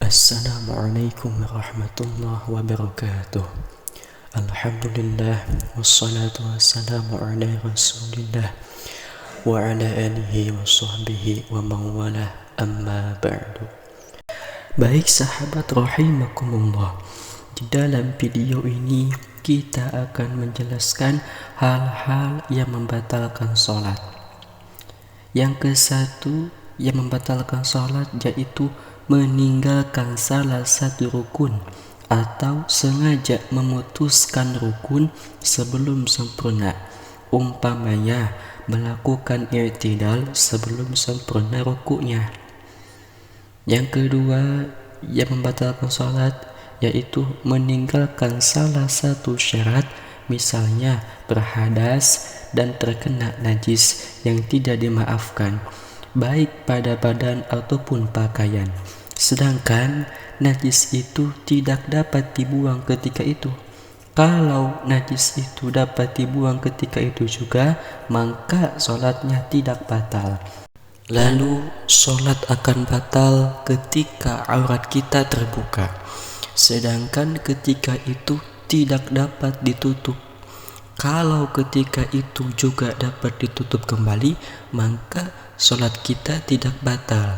Assalamualaikum warahmatullahi wabarakatuh. Alhamdulillah wassalatu wassalamu ala rasulillah wa ala alihi wa sahbihi wa mawalah, amma ba'du. Baik sahabat rahimakumullah, di dalam video ini kita akan menjelaskan hal-hal yang membatalkan sholat. Yang ke satu yang membatalkan sholat yaitu meninggalkan salah satu rukun atau sengaja memutuskan rukun sebelum sempurna, umpamanya melakukan i'tidal sebelum sempurna rukuknya. Yang kedua yang membatalkan sholat yaitu meninggalkan salah satu syarat, misalnya berhadas dan terkena najis yang tidak dimaafkan, baik pada badan ataupun pakaian, sedangkan najis itu tidak dapat dibuang ketika itu. Kalau najis itu dapat dibuang ketika itu juga, maka sholatnya tidak batal. Lalu sholat akan batal ketika aurat kita terbuka, sedangkan ketika itu tidak dapat ditutup. Kalau ketika itu juga dapat ditutup kembali, maka sholat kita tidak batal.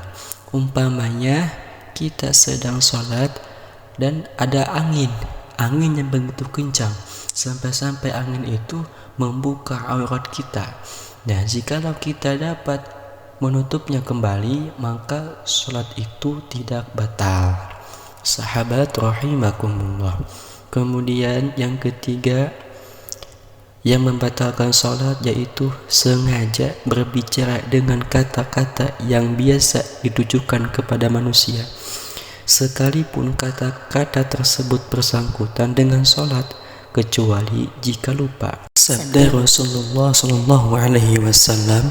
Umpamanya kita sedang sholat dan ada angin yang begitu kencang sampai angin itu membuka aurat kita. Nah, jikalau kita dapat menutupnya kembali, maka sholat itu tidak batal. Sahabat rahimakumullah. Kemudian yang ketiga yang membatalkan sholat yaitu sengaja berbicara dengan kata-kata yang biasa ditujukan kepada manusia, sekalipun kata-kata tersebut bersangkutan dengan sholat, kecuali jika lupa. Sabda Rasulullah SAW,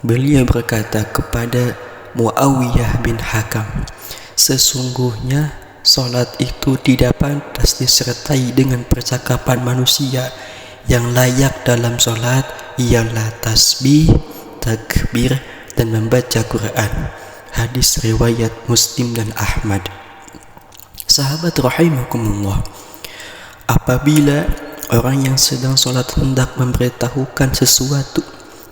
beliau berkata kepada Muawiyah bin Hakam, sesungguhnya sholat itu tidak pantas disertai dengan percakapan manusia. Yang layak dalam sholat ialah tasbih, takbir, dan membaca Quran. Hadis riwayat Muslim dan Ahmad. Sahabat rahimakumullah, apabila orang yang sedang sholat hendak memberitahukan sesuatu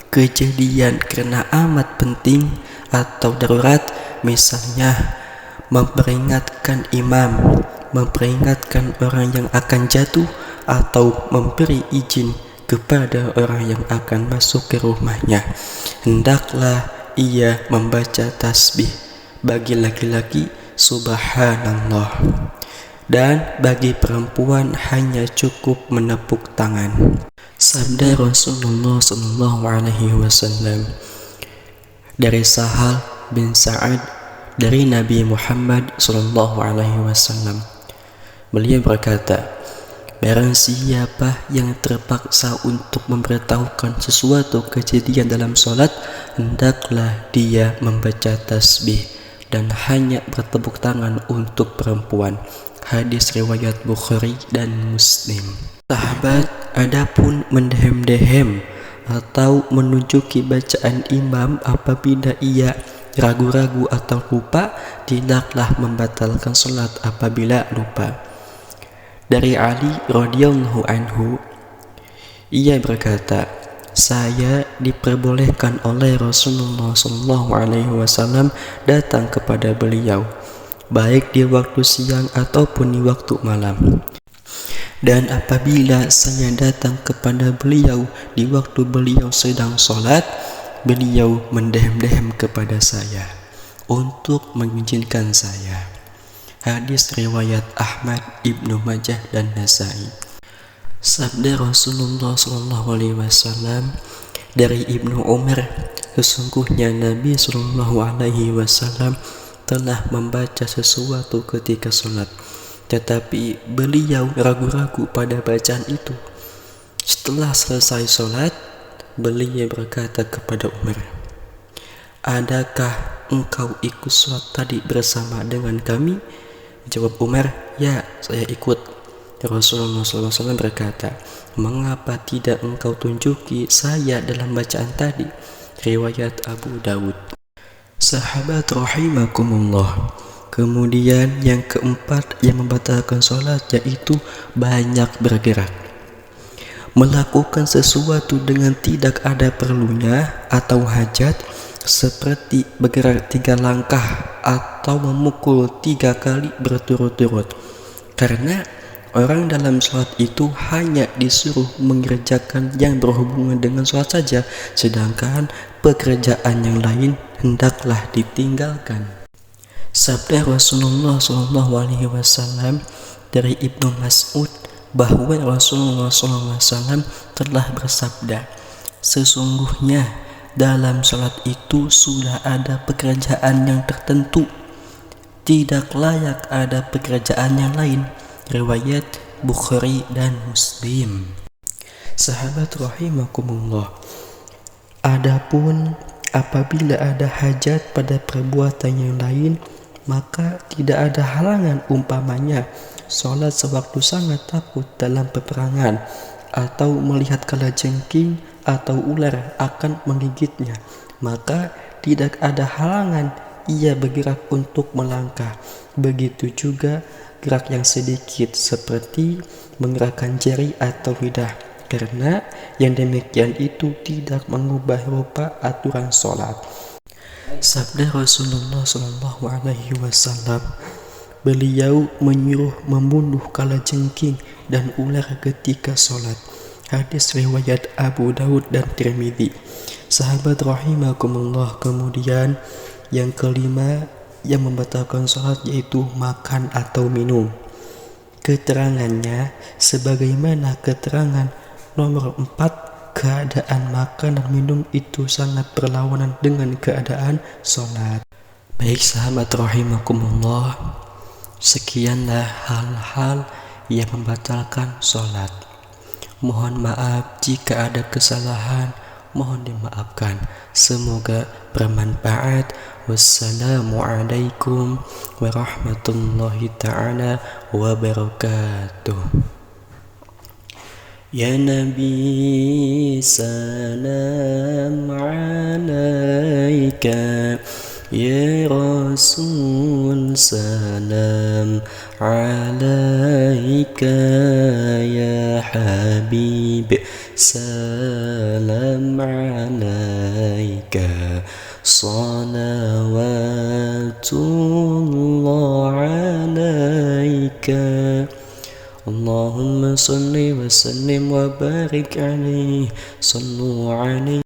kejadian karena amat penting atau darurat, misalnya memperingatkan imam, memperingatkan orang yang akan jatuh, atau memberi izin kepada orang yang akan masuk ke rumahnya, hendaklah ia membaca tasbih. Bagi laki-laki subhanallah, dan bagi perempuan hanya cukup menepuk tangan. Sabda Rasulullah SAW dari Sahal bin Sa'ad dari Nabi Muhammad SAW, beliau berkata, barang siapa yang terpaksa untuk memberitahukan sesuatu kejadian dalam sholat, hendaklah dia membaca tasbih dan hanya bertepuk tangan untuk perempuan. Hadis riwayat Bukhari dan Muslim. Sahabat, adapun mendehem-dehem atau menunjuki bacaan imam apabila ia ragu-ragu atau lupa, tidaklah membatalkan sholat apabila lupa. Dari Ali radhiyallahu anhu, ia berkata, saya diperbolehkan oleh Rasulullah SAW datang kepada beliau, baik di waktu siang ataupun di waktu malam. Dan apabila saya datang kepada beliau di waktu beliau sedang sholat, beliau mendehem-dehem kepada saya untuk mengizinkan saya. Hadis riwayat Ahmad, Ibnu Majah, dan Nasai. Sabda Rasulullah SAW dari Ibnu Umar, sesungguhnya Nabi SAW telah membaca sesuatu ketika sholat, tetapi beliau ragu-ragu pada bacaan itu. Setelah selesai sholat, beliau berkata kepada Umar, adakah engkau ikut sholat tadi bersama dengan kami? Jawab Umar, ya, saya ikut. Rasulullah SAW berkata, mengapa tidak engkau tunjuki saya dalam bacaan tadi? Riwayat Abu Dawud. Sahabat rahimakumullah, Kemudian yang keempat yang membatalkan sholat yaitu banyak bergerak. Melakukan sesuatu dengan tidak ada perlunya atau hajat, seperti bergerak 3 langkah atau memukul 3 kali berturut-turut. Karena orang dalam sholat itu hanya disuruh mengerjakan yang berhubungan dengan sholat saja, sedangkan pekerjaan yang lain hendaklah ditinggalkan. Sabda Rasulullah SAW dari Ibnu Mas'ud bahwa Rasulullah SAW telah bersabda, sesungguhnya dalam salat itu sudah ada pekerjaan yang tertentu, tidak layak ada pekerjaan yang lain. Riwayat Bukhari dan Muslim. Sahabat rahimakumullah, adapun apabila ada hajat pada perbuatan yang lain, maka tidak ada halangan, umpamanya sholat sewaktu sangat takut dalam peperangan, atau melihat kalajengking atau ular akan menggigitnya, maka tidak ada halangan ia bergerak untuk melangkah. Begitu juga gerak yang sedikit seperti menggerakkan jari atau lidah, karena yang demikian itu tidak mengubah rupa aturan sholat. Sabda Rasulullah SAW, beliau menyuruh membunuh kalajengking dan ular ketika sholat. Hadis riwayat Abu Daud dan Tirmidzi. Sahabat rahimakumullah, kemudian yang kelima yang membatalkan sholat yaitu makan atau minum. Keterangannya sebagaimana keterangan nomor 4, keadaan makan dan minum itu sangat berlawanan dengan keadaan sholat. Baik sahabat rahimakumullah, sekianlah hal-hal yang membatalkan sholat. Mohon maaf jika ada kesalahan, mohon dimaafkan. Semoga bermanfaat. Wassalamualaikum warahmatullahi ta'ala wabarakatuh. Ya Nabi salam alaika, Ya Rasul salam alaika, Ya Habib salam alaika, salawatullah alaika. Allahumma salli wa sallim wa barik alaihi, sallu alaihi.